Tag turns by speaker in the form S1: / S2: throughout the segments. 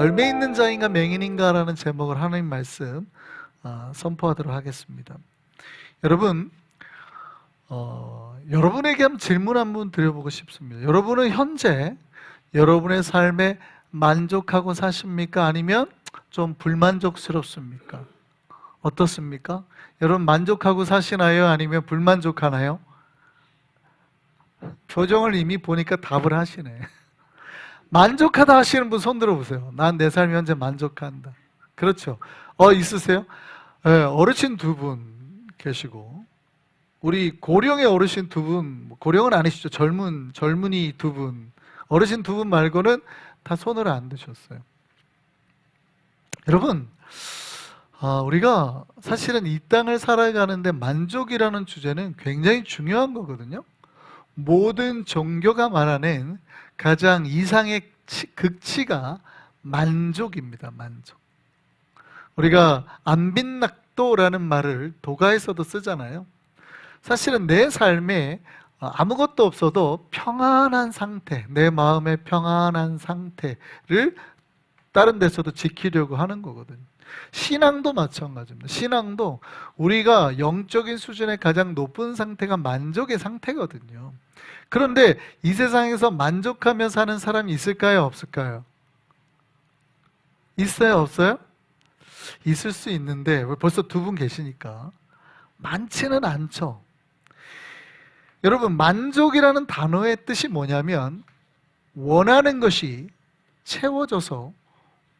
S1: 열매 있는 자인가 맹인인가 라는 제목을 하나님 말씀 선포하도록 하겠습니다. 여러분, 여러분에게 한번 질문 한번 드려보고 싶습니다. 여러분은 현재 여러분의 삶에 만족하고 사십니까? 아니면 좀 불만족스럽습니까? 어떻습니까? 여러분 만족하고 사시나요? 아니면 불만족하나요? 표정을 이미 보니까 답을 하시네. 만족하다 하시는 분 손 들어보세요. 난 내 삶이 현재 만족한다. 그렇죠? 있으세요? 네, 어르신 두 분 계시고, 우리 고령의 어르신 두 분, 고령은 아니시죠? 젊은이 두 분, 어르신 두 분 말고는 다 손을 안 드셨어요. 여러분, 우리가 사실은 이 땅을 살아가는데 만족이라는 주제는 굉장히 중요한 거거든요. 모든 종교가 말하는 가장 이상의 극치가 만족입니다. 만족. 우리가 안빈낙도라는 말을 도가에서도 쓰잖아요. 사실은 내 삶에 아무것도 없어도 평안한 상태, 내 마음의 평안한 상태를 다른 데서도 지키려고 하는 거거든요. 신앙도 마찬가지입니다. 신앙도 우리가 영적인 수준의 가장 높은 상태가 만족의 상태거든요. 그런데 이 세상에서 만족하며 사는 사람이 있을까요? 없을까요? 있어요? 없어요? 있을 수 있는데 벌써 두 분 계시니까 많지는 않죠. 여러분, 만족이라는 단어의 뜻이 뭐냐면 원하는 것이 채워져서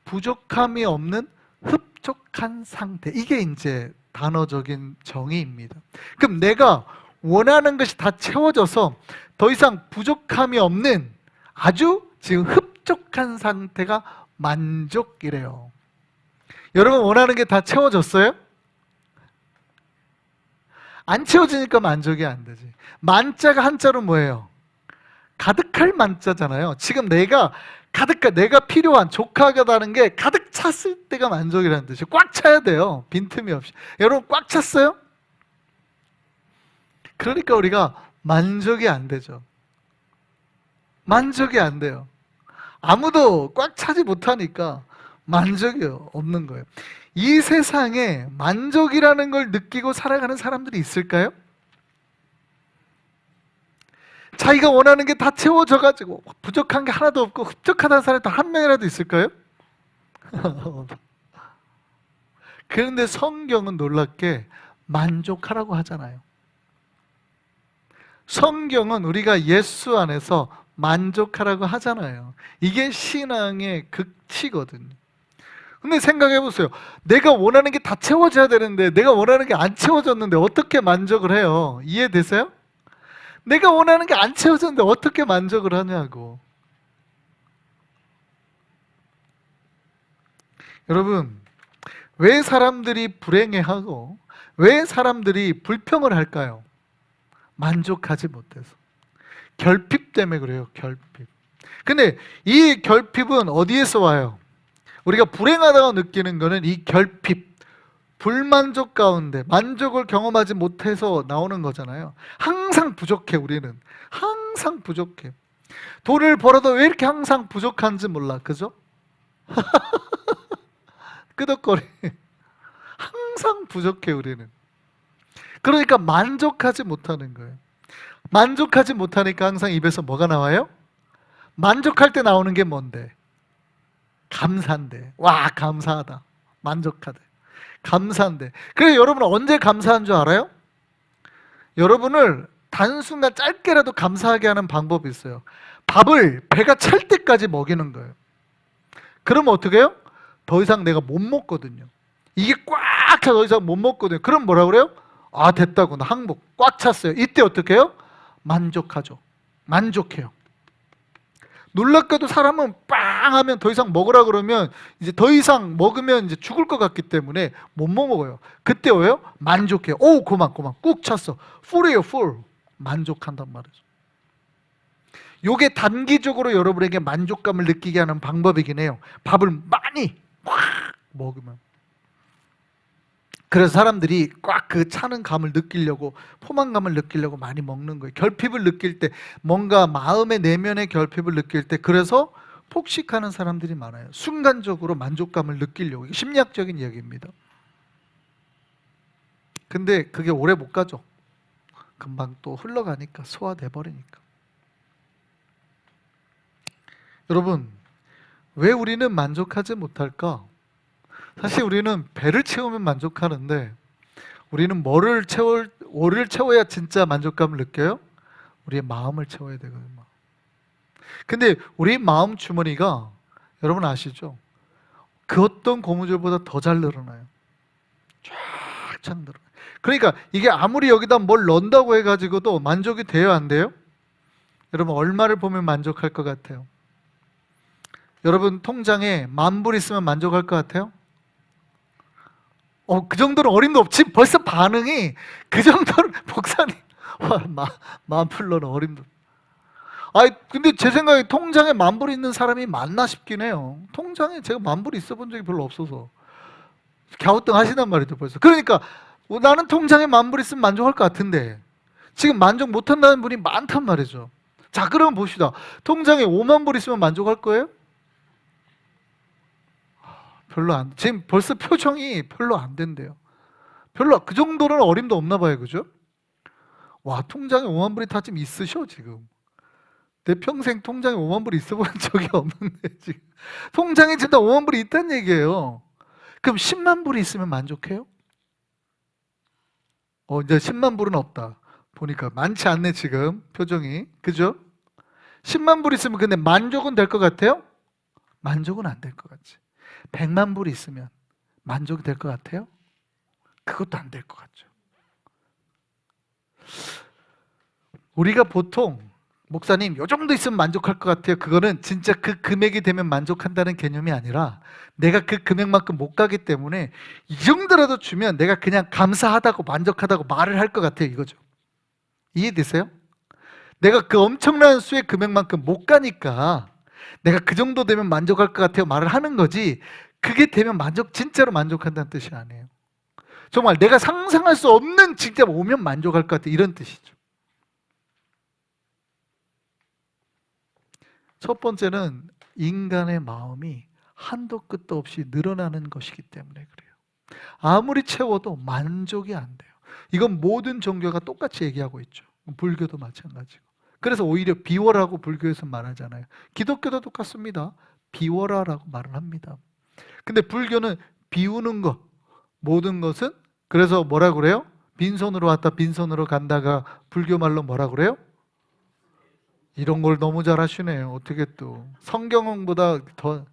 S1: 부족함이 없는 흡족한 상태. 이게 이제 단어적인 정의입니다. 그럼 내가 원하는 것이 다 채워져서 더 이상 부족함이 없는 아주 지금 흡족한 상태가 만족이래요. 여러분, 원하는 게 다 채워졌어요? 안 채워지니까 만족이 안 되지. 만자가 한자로 뭐예요? 가득할 만자잖아요. 지금 내가 필요한, 족하다는 게 가득 찼을 때가 만족이라는 뜻이에요. 꽉 차야 돼요. 빈틈이 없이. 여러분, 꽉 찼어요? 그러니까 우리가 만족이 안 되죠. 만족이 안 돼요. 아무도 꽉 차지 못하니까 만족이 없는 거예요. 이 세상에 만족이라는 걸 느끼고 살아가는 사람들이 있을까요? 자기가 원하는 게 다 채워져가지고 부족한 게 하나도 없고 흡족하다는 사람이 한 명이라도 있을까요? 그런데 성경은 놀랍게 만족하라고 하잖아요. 성경은 우리가 예수 안에서 만족하라고 하잖아요. 이게 신앙의 극치거든요. 근데 생각해 보세요. 내가 원하는 게 다 채워져야 되는데 내가 원하는 게 안 채워졌는데 어떻게 만족을 해요? 이해되세요? 내가 원하는 게 안 채워졌는데 어떻게 만족을 하냐고. 여러분, 왜 사람들이 불행해하고 왜 사람들이 불평을 할까요? 만족하지 못해서. 결핍 때문에 그래요. 결핍. 근데 이 결핍은 어디에서 와요? 우리가 불행하다고 느끼는 거는 이 결핍, 불만족 가운데 만족을 경험하지 못해서 나오는 거잖아요. 항상 부족해. 우리는 항상 부족해. 돈을 벌어도 왜 이렇게 항상 부족한지 몰라. 그죠? 끄덕거리. 항상 부족해. 우리는. 그러니까 만족하지 못하는 거예요. 만족하지 못하니까 항상 입에서 뭐가 나와요? 만족할 때 나오는 게 뭔데? 감사한데. 와, 감사하다. 만족하다. 감사한데. 그래서 여러분은 언제 감사한 줄 알아요? 여러분을 단순간 짧게라도 감사하게 하는 방법이 있어요. 밥을 배가 찰 때까지 먹이는 거예요. 그러면 어떻게 해요? 더 이상 내가 못 먹거든요. 이게 꽉 차 더 이상 못 먹거든요. 그럼 뭐라 그래요? 아, 됐다고. 나 항복. 꽉 찼어요. 이때 어떻게 해요? 만족하죠. 만족해요. 놀랍게도 사람은 빵 하면 더 이상 먹으라 그러면 이제 더 이상 먹으면 이제 죽을 것 같기 때문에 못 먹어요. 그때 왜요? 만족해요. 오, 고만 꾹 찼어. full이에요, full. 만족한단 말이죠. 요게 단기적으로 여러분에게 만족감을 느끼게 하는 방법이긴 해요. 밥을 많이 확 먹으면. 그래서 사람들이 꽉 그 차는 감을 느끼려고, 포만감을 느끼려고 많이 먹는 거예요. 결핍을 느낄 때, 뭔가 마음의 내면의 결핍을 느낄 때, 그래서 폭식하는 사람들이 많아요. 순간적으로 만족감을 느끼려고. 이게 심리학적인 이야기입니다. 근데 그게 오래 못 가죠. 금방 또 흘러가니까, 소화돼 버리니까. 여러분, 왜 우리는 만족하지 못할까? 사실 우리는 배를 채우면 만족하는데, 우리는 뭐를 채워야 진짜 만족감을 느껴요? 우리의 마음을 채워야 되거든요. 근데 우리 마음 주머니가, 여러분 아시죠? 그 어떤 고무줄보다 더 잘 늘어나요. 쫙쫙 늘어나요. 그러니까 이게 아무리 여기다 뭘 넣는다고 해가지고도 만족이 돼요, 안 돼요? 여러분, 얼마를 보면 만족할 것 같아요? 여러분, 통장에 10,000불 있으면 만족할 것 같아요? 그 정도는 어림도 없지. 벌써 반응이 그 정도는 목사님, 와, 10,000불로는 어림도. 근데 제 생각에 통장에 10,000불 있는 사람이 많나 싶긴 해요. 통장에 제가 10,000불 있어 본 적이 별로 없어서 갸우뚱 하시단 말이죠, 벌써. 그러니까 나는 통장에 10,000불 있으면 만족할 것 같은데 지금 만족 못한다는 분이 많단 말이죠. 자, 그러면 봅시다. 통장에 50,000불 있으면 만족할 거예요? 별로 안, 지금 벌써 표정이 별로 안 된대요. 별로, 그 정도는 어림도 없나 봐요, 그죠? 와, 통장에 50,000불이 다 지금 있으셔, 지금. 내 평생 통장에 50,000불 있어 본 적이 없는데, 지금. 통장에 진짜 50,000불이 있다는 얘기예요. 그럼 100,000불이 있으면 만족해요? 이제 100,000불은 없다. 보니까 많지 않네, 지금. 표정이. 그죠? 100,000불 있으면 근데 만족은 될 것 같아요? 만족은 안 될 것 같지. 100,000불 있으면 만족이 될 것 같아요? 그것도 안 될 것 같죠. 우리가 보통 목사님 요 정도 있으면 만족할 것 같아요. 그거는 진짜 그 금액이 되면 만족한다는 개념이 아니라 내가 그 금액만큼 못 가기 때문에 이 정도라도 주면 내가 그냥 감사하다고 만족하다고 말을 할 것 같아요, 이거죠. 이해되세요? 내가 그 엄청난 수의 금액만큼 못 가니까 내가 그 정도 되면 만족할 것 같아요 말을 하는 거지, 그게 되면 진짜로 만족한다는 뜻이 아니에요. 정말 내가 상상할 수 없는 진짜 오면 만족할 것 같아, 이런 뜻이죠. 첫 번째는 인간의 마음이 한도 끝도 없이 늘어나는 것이기 때문에 그래요. 아무리 채워도 만족이 안 돼요. 이건 모든 종교가 똑같이 얘기하고 있죠. 불교도 마찬가지고. 그래서 오히려 비워라고 불교에서 말하잖아요. 기독교도 똑같습니다. 비워라라고 말을 합니다. 근데 불교는 비우는 것, 모든 것은, 그래서 뭐라 그래요? 빈손으로 왔다 빈손으로 간다가 불교 말로 뭐라 그래요? 이런 걸 너무 잘 하시네요. 어떻게 또 성경보다 더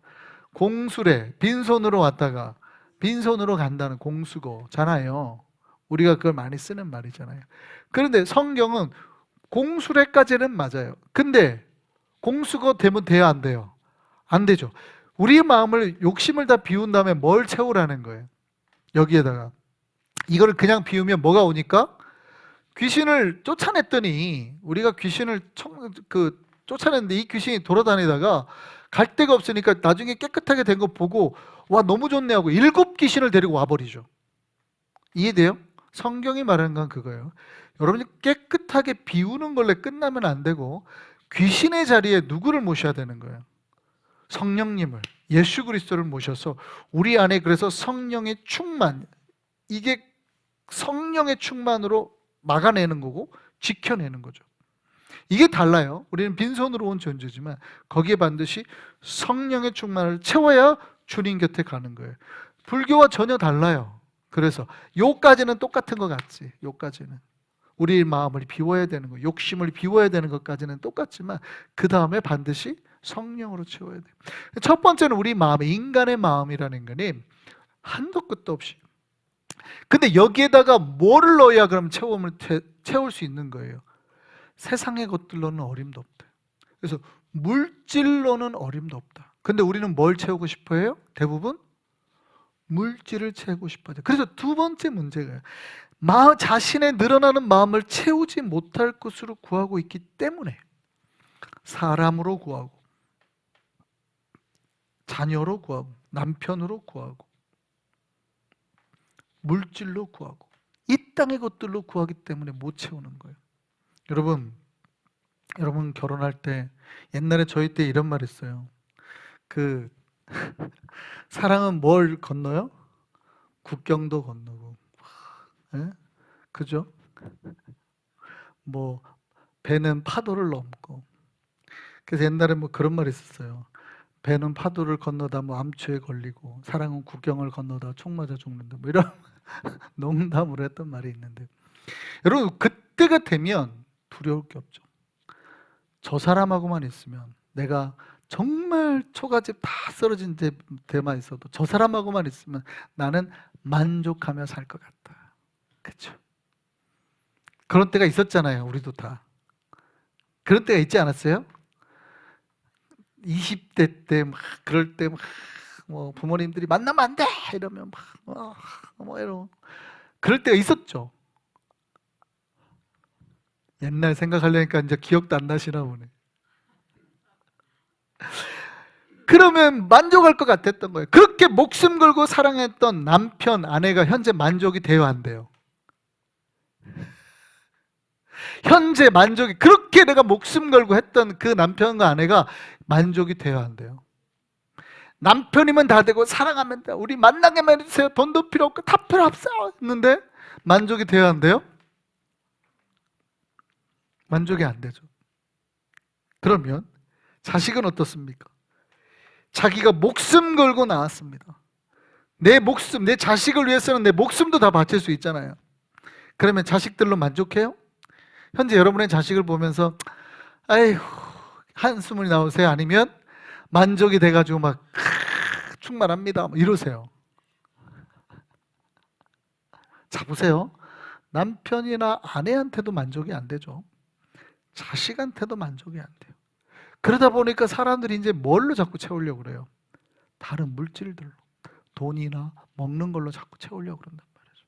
S1: 공수래, 빈손으로 왔다가 빈손으로 간다는 공수거잖아요. 우리가 그걸 많이 쓰는 말이잖아요. 그런데 성경은 공수래까지는 맞아요. 근데 공수거 되면 돼요, 안 돼요? 안 되죠. 우리의 마음을, 욕심을 다 비운 다음에 뭘 채우라는 거예요? 여기에다가 이거를 그냥 비우면 뭐가 오니까? 귀신을 쫓아냈더니, 우리가 귀신을 쫓아냈는데 이 귀신이 돌아다니다가 갈 데가 없으니까 나중에 깨끗하게 된 거 보고 와, 너무 좋네 하고 7 귀신을 데리고 와버리죠. 이해돼요? 성경이 말하는 건 그거예요. 여러분이 깨끗하게 비우는 걸로 끝나면 안 되고 귀신의 자리에 누구를 모셔야 되는 거예요? 성령님을, 예수 그리스도를 모셔서 우리 안에, 그래서 성령의 충만, 이게 성령의 충만으로 막아내는 거고 지켜내는 거죠. 이게 달라요. 우리는 빈손으로 온 존재지만 거기에 반드시 성령의 충만을 채워야 주님 곁에 가는 거예요. 불교와 전혀 달라요. 그래서 요까지는 똑같은 것 같지. 요까지는 우리 마음을 비워야 되는 거, 욕심을 비워야 되는 것까지는 똑같지만 그 다음에 반드시 성령으로 채워야 돼요. 첫 번째는 우리 마음, 인간의 마음이라는 거는 한도 끝도 없이. 근데 여기에다가 뭐를 넣어야 그럼 채울 수 있는 거예요? 세상의 것들로는 어림도 없다. 그래서 물질로는 어림도 없다. 근데 우리는 뭘 채우고 싶어 해요? 대부분 물질을 채우고 싶어 해요. 그래서 두 번째 문제가 자신의 늘어나는 마음을 채우지 못할 것으로 구하고 있기 때문에 사람으로 구하고 자녀로 구하고 남편으로 구하고 물질로 구하고 이 땅의 것들로 구하기 때문에 못 채우는 거예요. 여러분 결혼할 때 옛날에 저희 때 이런 말 했어요. 그 사랑은 뭘 건너요? 국경도 건너고, 예? 그죠? 뭐 배는 파도를 넘고. 그래서 옛날에 뭐 그런 말이 있었어요. 배는 파도를 건너다 뭐 암초에 걸리고, 사랑은 국경을 건너다 총 맞아 죽는다. 뭐 이런 농담으로 했던 말이 있는데, 여러분 그때가 되면 두려울 게 없죠. 저 사람하고만 있으면, 내가 정말 초가집 다 쓰러진 데만 있어도 저 사람하고만 있으면 나는 만족하며 살 것 같다. 그렇죠? 그런 때가 있었잖아요. 우리도 다 그런 때가 있지 않았어요? 20대 때 막 그럴 때 막 뭐 부모님들이 만나면 안 돼 이러면 뭐 이러고 그럴 때가 있었죠. 옛날 생각하려니까 이제 기억도 안 나시나 보네. 그러면 만족할 것 같았던 거예요. 그렇게 목숨 걸고 사랑했던 남편, 아내가 현재 만족이 돼요, 안 돼요? 현재 만족이, 그렇게 내가 목숨 걸고 했던 그 남편과 아내가 만족이 돼요, 안 돼요? 남편이면 다 되고 사랑하면 돼. 우리 만나게만 해주세요. 돈도 필요 없고 다 필요 없어. 했는데 만족이 돼요, 안 돼요? 만족이 안 되죠. 그러면 자식은 어떻습니까? 자기가 목숨 걸고 나왔습니다. 내 목숨, 내 자식을 위해서는 내 목숨도 다 바칠 수 있잖아요. 그러면 자식들로 만족해요? 현재 여러분의 자식을 보면서 아이고 한숨이 나오세요? 아니면 만족이 돼가지고 막 충만합니다 뭐 이러세요? 자 보세요. 남편이나 아내한테도 만족이 안 되죠. 자식한테도 만족이 안 돼요. 그러다 보니까 사람들이 이제 뭘로 자꾸 채우려고 그래요? 다른 물질들로, 돈이나 먹는 걸로 자꾸 채우려고 그런단 말이죠.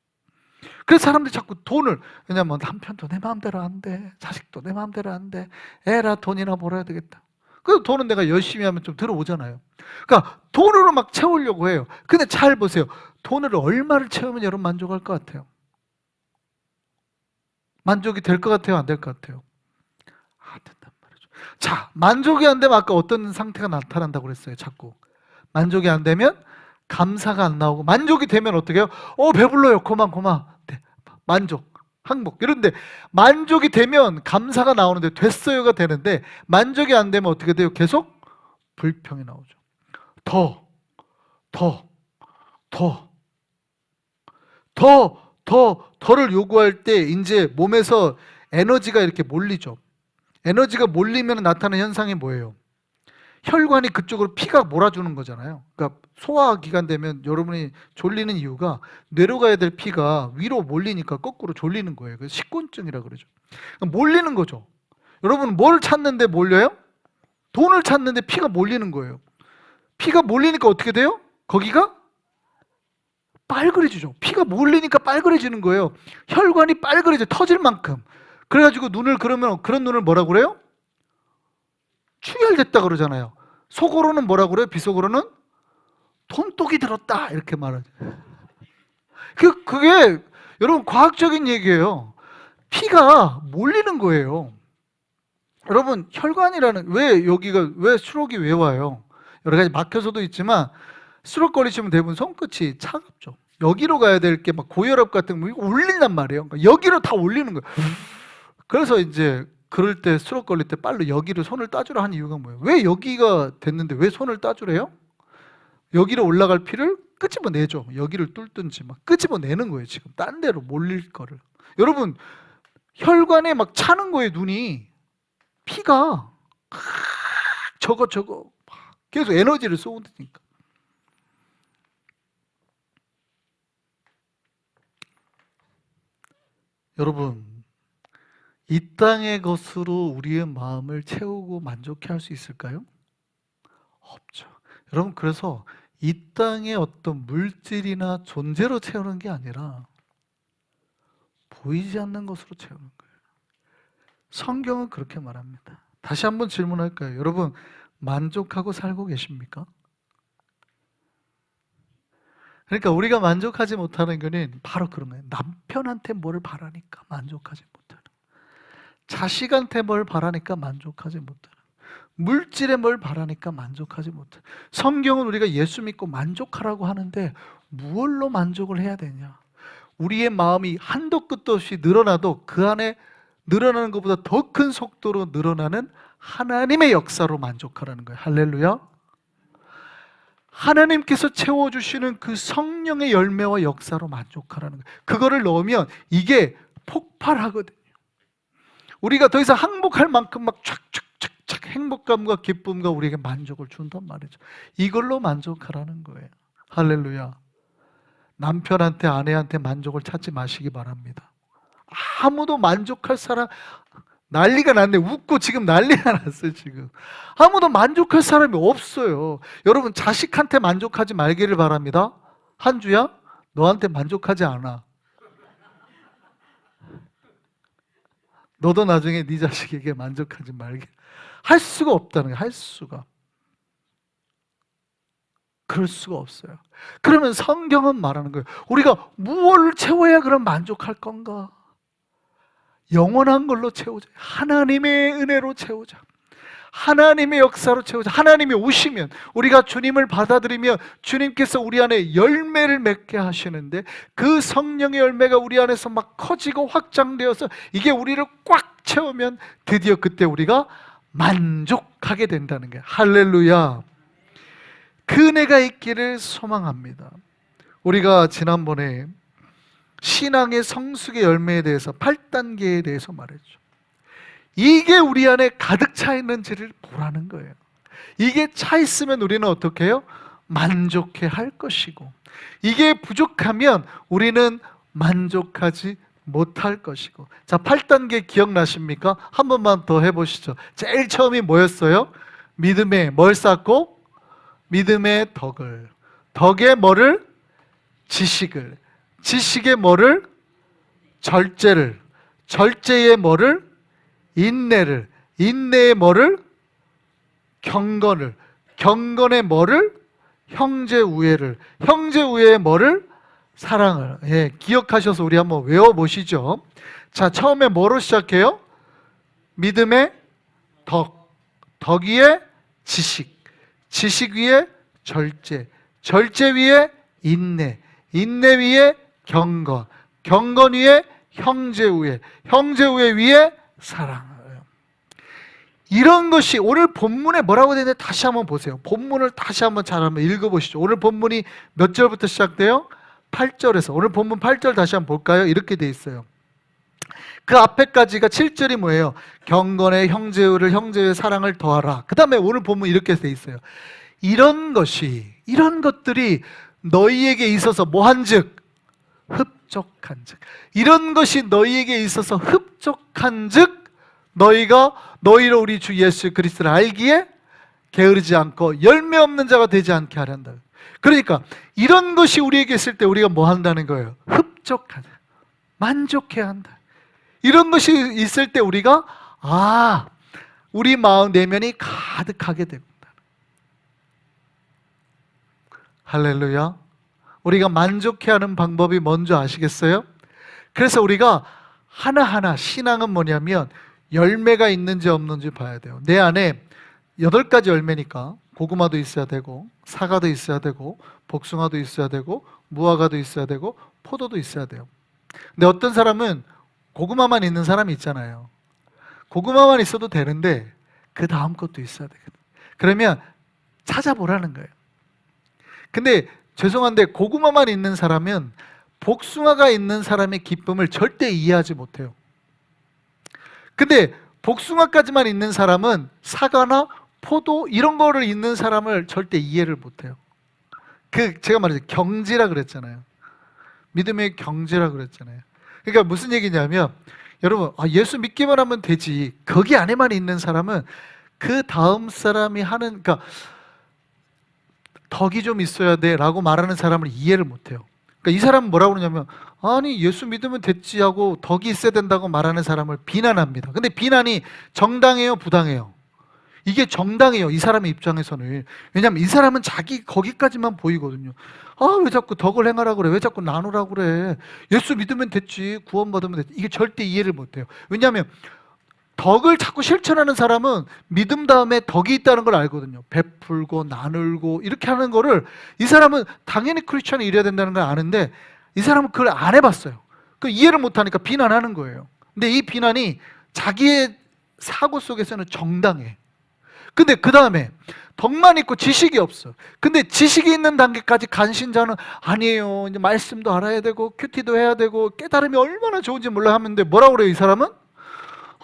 S1: 그래서 사람들이 자꾸 돈을, 왜냐면 남편도 내 마음대로 안 돼, 자식도 내 마음대로 안 돼, 애라 돈이나 벌어야 되겠다. 그래서 돈은 내가 열심히 하면 좀 들어오잖아요. 그러니까 돈으로 막 채우려고 해요. 근데 잘 보세요. 돈으로 얼마를 채우면 여러분 만족할 것 같아요? 만족이 될 것 같아요? 안 될 것 같아요? 안 된단 말이죠. 자, 만족이 안 되면 아까 어떤 상태가 나타난다고 그랬어요? 자꾸 만족이 안 되면 감사가 안 나오고, 만족이 되면 어떻게 해요? 배불러요. 고마. 네, 만족, 항복. 이런데 만족이 되면 감사가 나오는데, 됐어요가 되는데, 만족이 안 되면 어떻게 돼요? 계속 불평이 나오죠. 더, 더, 더, 더를 요구할 때 이제 몸에서 에너지가 이렇게 몰리죠. 에너지가 몰리면 나타나는 현상이 뭐예요? 혈관이 그쪽으로 피가 몰아주는 거잖아요. 그러니까 소화기관 되면 여러분이 졸리는 이유가, 뇌로 가야 될 피가 위로 몰리니까 거꾸로 졸리는 거예요. 그래서 식곤증이라 그러죠. 그러니까 몰리는 거죠. 여러분 뭘 찾는데 몰려요? 돈을 찾는데 피가 몰리는 거예요. 피가 몰리니까 어떻게 돼요? 거기가 빨그레지죠. 피가 몰리니까 빨그레지는 거예요. 혈관이 빨그레져, 터질 만큼. 그래가지고 눈을, 그러면 그런 눈을 뭐라고 그래요? 충혈됐다 그러잖아요. 속으로는 뭐라고 그래요? 비속으로는 돈독이 들었다 이렇게 말하죠. 그게 여러분 과학적인 얘기예요. 피가 몰리는 거예요. 여러분 혈관이라는, 왜 여기가, 왜 수록이 왜 와요? 여러 가지 막혀서도 있지만 수록거리시면 대부분 손끝이 차갑죠. 여기로 가야 될 게 막 고혈압 같은 거 이거 올린단 말이에요. 그러니까 여기로 다 올리는 거예요. 그래서 이제 그럴 때 스트로크 걸릴 때 빨리 여기를 손을 따주라 한 이유가 뭐예요? 왜 여기가 됐는데 왜 손을 따주래요? 여기로 올라갈 피를 끄집어내죠. 여기를 뚫든지 막 끄집어내는 거예요. 지금 딴 데로 몰릴 거를. 여러분 혈관에 막 차는 거예요. 눈이, 피가 저거 계속 에너지를 쏟으니까. 여러분 이 땅의 것으로 우리의 마음을 채우고 만족해 할 수 있을까요? 없죠. 여러분 그래서 이 땅의 어떤 물질이나 존재로 채우는 게 아니라 보이지 않는 것으로 채우는 거예요. 성경은 그렇게 말합니다. 다시 한번 질문할까요? 여러분 만족하고 살고 계십니까? 그러니까 우리가 만족하지 못하는 거는 바로 그런 거예요. 남편한테 뭘 바라니까 만족하지 못하는, 자식한테 뭘 바라니까 만족하지 못하는, 물질에 뭘 바라니까 만족하지 못해. 성경은 우리가 예수 믿고 만족하라고 하는데 무엇로 만족을 해야 되냐? 우리의 마음이 한도 끝도 없이 늘어나도 그 안에 늘어나는 것보다 더 큰 속도로 늘어나는 하나님의 역사로 만족하라는 거예요. 할렐루야. 하나님께서 채워주시는 그 성령의 열매와 역사로 만족하라는 거예요. 그거를 넣으면 이게 폭발하거든요. 우리가 더 이상 항복할 만큼 막 촥촥촥촥 행복감과 기쁨과 우리에게 만족을 준단 말이죠. 이걸로 만족하라는 거예요. 할렐루야. 남편한테 아내한테 만족을 찾지 마시기 바랍니다. 아무도 만족할 사람, 난리가 났네. 웃고 지금 난리가 났어요. 지금 아무도 만족할 사람이 없어요. 여러분, 자식한테 만족하지 말기를 바랍니다. 한주야, 너한테 만족하지 않아. 너도 나중에 네 자식에게 만족하지 말게. 할 수가 없다는 거예요. 할 수가. 그럴 수가 없어요. 그러면 성경은 말하는 거예요. 우리가 무엇을 채워야 그럼 만족할 건가? 영원한 걸로 채우자. 하나님의 은혜로 채우자. 하나님의 역사로 채우자. 하나님이 오시면, 우리가 주님을 받아들이면 주님께서 우리 안에 열매를 맺게 하시는데, 그 성령의 열매가 우리 안에서 막 커지고 확장되어서 이게 우리를 꽉 채우면 드디어 그때 우리가 만족하게 된다는 거예요. 할렐루야. 그 은혜가 있기를 소망합니다. 우리가 지난번에 신앙의 성숙의 열매에 대해서 8단계에 대해서 말했죠. 이게 우리 안에 가득 차 있는지를 보라는 거예요. 이게 차 있으면 우리는 어떻게 해요? 만족해 할 것이고, 이게 부족하면 우리는 만족하지 못할 것이고. 자, 8단계 기억나십니까? 한 번만 더 해보시죠. 제일 처음이 뭐였어요? 믿음에 뭘 쌓고? 믿음의 덕을. 덕에 뭐를? 지식을. 지식의 뭐를? 절제를. 절제의 뭐를? 인내를. 인내의 뭐를? 경건을. 경건의 뭐를? 형제우애를. 형제우애의 뭐를? 사랑을. 예, 기억하셔서 우리 한번 외워보시죠. 자, 처음에 뭐로 시작해요? 믿음의 덕. 덕 위에 지식. 지식 위에 절제. 절제 위에 인내. 인내 위에 경건. 경건 위에 형제우애. 형제우애 위에 사랑. 이런 것이 오늘 본문에 뭐라고 되는지 다시 한번 보세요. 본문을 다시 한번 잘 한번 읽어보시죠. 오늘 본문이 몇 절부터 시작돼요? 8절에서. 오늘 본문 8절 다시 한번 볼까요? 이렇게 돼 있어요. 그 앞에까지가 7절이 뭐예요? 경건의 형제우를, 형제의 사랑을 더하라. 그 다음에 오늘 본문 이렇게 돼 있어요. 이런 것이, 이런 것들이 너희에게 있어서 뭐한즉? 흡족한즉. 이런 것이 너희에게 있어서 흡족한즉 너희가 너희로 우리 주 예수 그리스도를 알기에 게으르지 않고 열매 없는 자가 되지 않게 하란다. 그러니까 이런 것이 우리에게 있을 때 우리가 뭐 한다는 거예요? 흡족하다. 만족해야 한다. 이런 것이 있을 때 우리가 우리 마음 내면이 가득하게 됩니다. 할렐루야. 우리가 만족해야 하는 방법이 뭔지 아시겠어요? 그래서 우리가 하나하나, 신앙은 뭐냐면 열매가 있는지 없는지 봐야 돼요. 내 안에 8가지 열매니까 고구마도 있어야 되고, 사과도 있어야 되고, 복숭아도 있어야 되고, 무화과도 있어야 되고, 포도도 있어야 돼요. 근데 어떤 사람은 고구마만 있는 사람이 있잖아요. 고구마만 있어도 되는데 그 다음 것도 있어야 되거든요. 그러면 찾아보라는 거예요. 근데 죄송한데 고구마만 있는 사람은 복숭아가 있는 사람의 기쁨을 절대 이해하지 못해요. 근데 복숭아까지만 있는 사람은 사과나 포도 이런 거를 있는 사람을 절대 이해를 못해요. 제가 말했죠. 경지라 그랬잖아요. 믿음의 경지라 그랬잖아요. 그러니까 무슨 얘기냐면, 여러분, 예수 믿기만 하면 되지, 거기 안에만 있는 사람은 그 다음 사람이 하는, 그러니까 덕이 좀 있어야 돼 라고 말하는 사람을 이해를 못해요. 그러니까 이 사람은 뭐라고 그러냐면, 아니 예수 믿으면 됐지 하고 덕이 있어야 된다고 말하는 사람을 비난합니다. 근데 비난이 정당해요, 부당해요? 이게 정당해요, 이 사람의 입장에서는. 왜냐하면 이 사람은 자기 거기까지만 보이거든요. 왜 자꾸 덕을 행하라고 그래? 왜 자꾸 나누라고 그래? 예수 믿으면 됐지, 구원받으면 됐지. 이게 절대 이해를 못해요. 왜냐하면 덕을 자꾸 실천하는 사람은 믿음 다음에 덕이 있다는 걸 알거든요. 베풀고 나누고 이렇게 하는 거를, 이 사람은 당연히 크리스천이 이래야 된다는 걸 아는데 이 사람은 그걸 안 해봤어요. 그 이해를 못하니까 비난하는 거예요. 근데 이 비난이 자기의 사고 속에서는 정당해. 근데 그 다음에 덕만 있고 지식이 없어. 근데 지식이 있는 단계까지 간 신자는 아니에요, 이제 말씀도 알아야 되고 큐티도 해야 되고 깨달음이 얼마나 좋은지 몰라 하는데 뭐라고 그래요 이 사람은?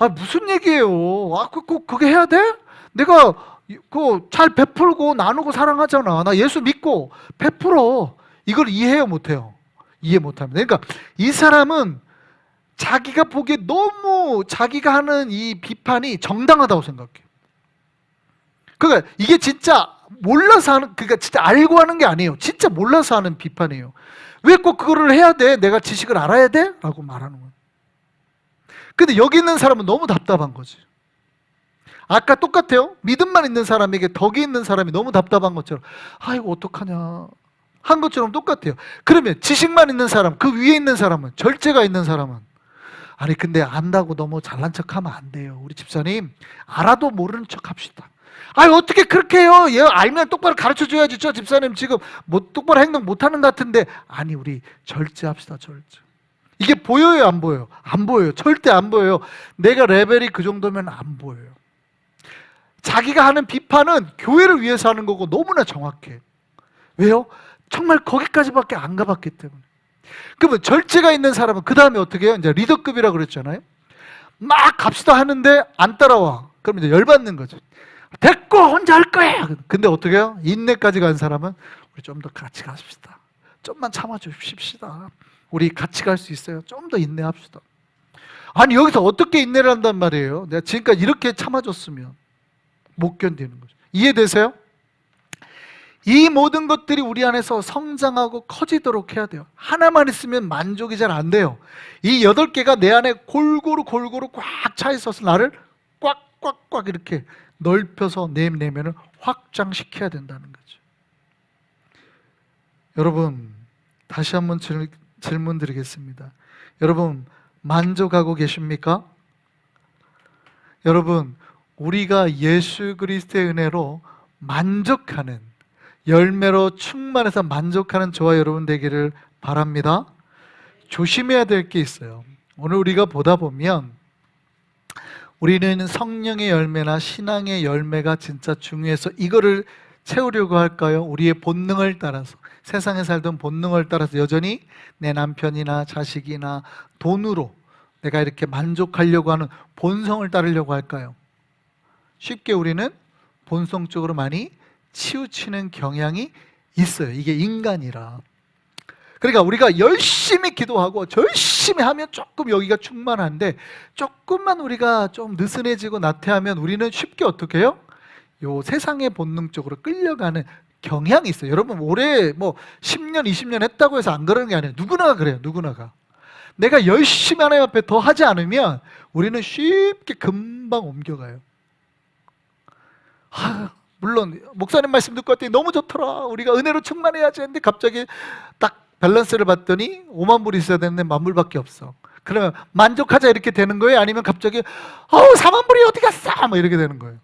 S1: 아 무슨 얘기예요? 꼭 그게 해야 돼? 내가 그 잘 베풀고 나누고 사랑하잖아. 나 예수 믿고 베풀어. 이걸 이해해요 못해요? 이해 못합니다. 그러니까 이 사람은 자기가 보기에 너무 자기가 하는 이 비판이 정당하다고 생각해요. 그러니까 이게 진짜 몰라서 하는, 그러니까 진짜 알고 하는 게 아니에요. 진짜 몰라서 하는 비판이에요. 왜 꼭 그거를 해야 돼? 내가 지식을 알아야 돼? 라고 말하는 거예요. 근데 여기 있는 사람은 너무 답답한 거지. 아까 똑같아요. 믿음만 있는 사람에게 덕이 있는 사람이 너무 답답한 것처럼 이거 어떡하냐 한 것처럼 똑같아요. 그러면 지식만 있는 사람, 그 위에 있는 사람은, 절제가 있는 사람은, 아니 근데 안다고 너무 잘난 척하면 안 돼요. 우리 집사님 알아도 모르는 척 합시다. 어떻게 그렇게 해요? 얘 알면 똑바로 가르쳐줘야지. 저 집사님 지금 뭐 똑바로 행동 못하는 것 같은데. 아니 우리 절제합시다. 절제. 이게 보여요 안 보여요? 안 보여요. 절대 안 보여요. 내가 레벨이 그 정도면 안 보여요. 자기가 하는 비판은 교회를 위해서 하는 거고 너무나 정확해. 왜요? 정말 거기까지밖에 안 가봤기 때문에. 그러면 절제가 있는 사람은 그 다음에 어떻게 해요? 이제 리더급이라고 그랬잖아요. 막 갑시다 하는데 안 따라와. 그럼 이제 열받는 거죠. 됐고 혼자 할 거야. 근데 어떻게 해요? 인내까지 간 사람은 우리 좀 더 같이 가십시다. 좀만 참아주십시다. 우리 같이 갈 수 있어요. 좀 더 인내합시다. 아니 여기서 어떻게 인내를 한단 말이에요? 내가 지금까지 이렇게 참아줬으면 못 견디는 거죠. 이해되세요? 이 모든 것들이 우리 안에서 성장하고 커지도록 해야 돼요. 하나만 있으면 만족이 잘 안 돼요. 이 8개가 내 안에 골고루 꽉 차 있어서 나를 꽉 이렇게 넓혀서 내 내면을 확장시켜야 된다는 거죠. 여러분 다시 한번 질문 드리겠습니다. 여러분 만족하고 계십니까? 여러분 우리가 예수 그리스도의 은혜로 만족하는, 열매로 충만해서 만족하는 저와 여러분 되기를 바랍니다. 조심해야 될 게 있어요. 오늘 우리가 보다 보면 우리는 성령의 열매나 신앙의 열매가 진짜 중요해서 이거를 채우려고 할까요? 우리의 본능을 따라서, 세상에 살던 본능을 따라서 여전히 내 남편이나 자식이나 돈으로 내가 이렇게 만족하려고 하는 본성을 따르려고 할까요? 쉽게 우리는 본성적으로 많이 치우치는 경향이 있어요. 이게 인간이라. 그러니까 우리가 열심히 기도하고 열심히 하면 조금 여기가 충만한데, 조금만 우리가 좀 느슨해지고 나태하면 우리는 쉽게 어떻게 해요? 요 세상의 본능적으로 끌려가는 경향이 있어요. 여러분 올해 뭐 10년 20년 했다고 해서 안 그러는 게 아니에요. 누구나가 그래요. 누구나가. 내가 열심히 하나님 앞에 더 하지 않으면 우리는 쉽게 금방 옮겨가요. 물론 목사님 말씀 듣고 왔더니 너무 좋더라, 우리가 은혜로 충만해야지 했는데 갑자기 딱 밸런스를 봤더니 5만 불이 있어야 되는데 10,000불밖에 없어. 그러면 만족하자 이렇게 되는 거예요? 아니면 갑자기 4만 불이 어디 갔어? 뭐 이렇게 되는 거예요.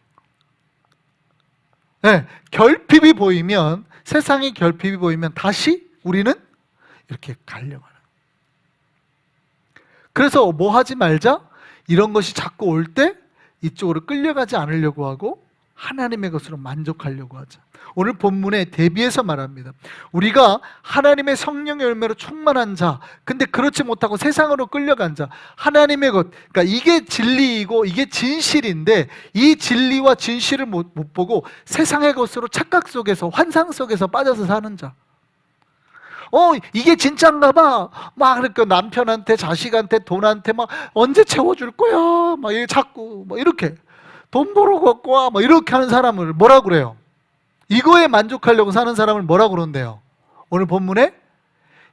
S1: 네, 결핍이 보이면, 세상의 결핍이 보이면 다시 우리는 이렇게 가려고 하는. 그래서 뭐 하지 말자? 이런 것이 자꾸 올 때 이쪽으로 끌려가지 않으려고 하고 하나님의 것으로 만족하려고 하자. 오늘 본문에 대비해서 말합니다. 우리가 하나님의 성령의 열매로 충만한 자, 근데 그렇지 못하고 세상으로 끌려간 자, 하나님의 것, 그러니까 이게 진리이고 이게 진실인데 이 진리와 진실을 못 보고 세상의 것으로 착각 속에서, 환상 속에서 빠져서 사는 자. 이게 진짜인가 봐. 막 그러니까 남편한테, 자식한테, 돈한테 막 언제 채워줄 거야? 막 자꾸 막 이렇게 돈 벌어 갖고 와, 막 이렇게 하는 사람을 뭐라 그래요? 이거에 만족하려고 사는 사람을 뭐라 그러는데요? 오늘 본문에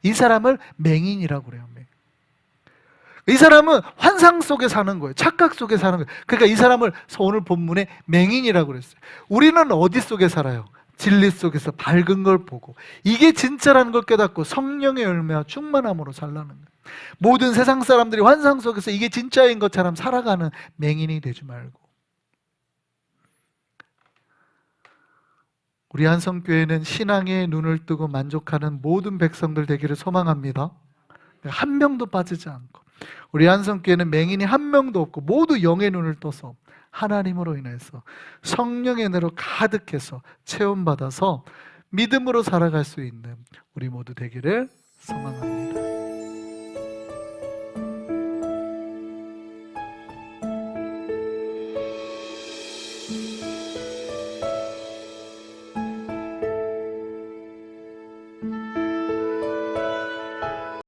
S1: 이 사람을 맹인이라고 그래요. 이 사람은 환상 속에 사는 거예요. 착각 속에 사는 거예요. 그러니까 이 사람을 오늘 본문에 맹인이라고 그랬어요. 우리는 어디 속에 살아요? 진리 속에서 밝은 걸 보고 이게 진짜라는 걸 깨닫고 성령의 열매와 충만함으로 살라는 거예요. 모든 세상 사람들이 환상 속에서 이게 진짜인 것처럼 살아가는 맹인이 되지 말고, 우리 한성교회는 신앙에 눈을 뜨고 만족하는 모든 백성들 되기를 소망합니다. 한 명도 빠지지 않고, 우리 한성교회는 맹인이 한 명도 없고 모두 영의 눈을 떠서 하나님으로 인해서 성령의 은혜로 가득해서 체험받아서 믿음으로 살아갈 수 있는 우리 모두 되기를 소망합니다.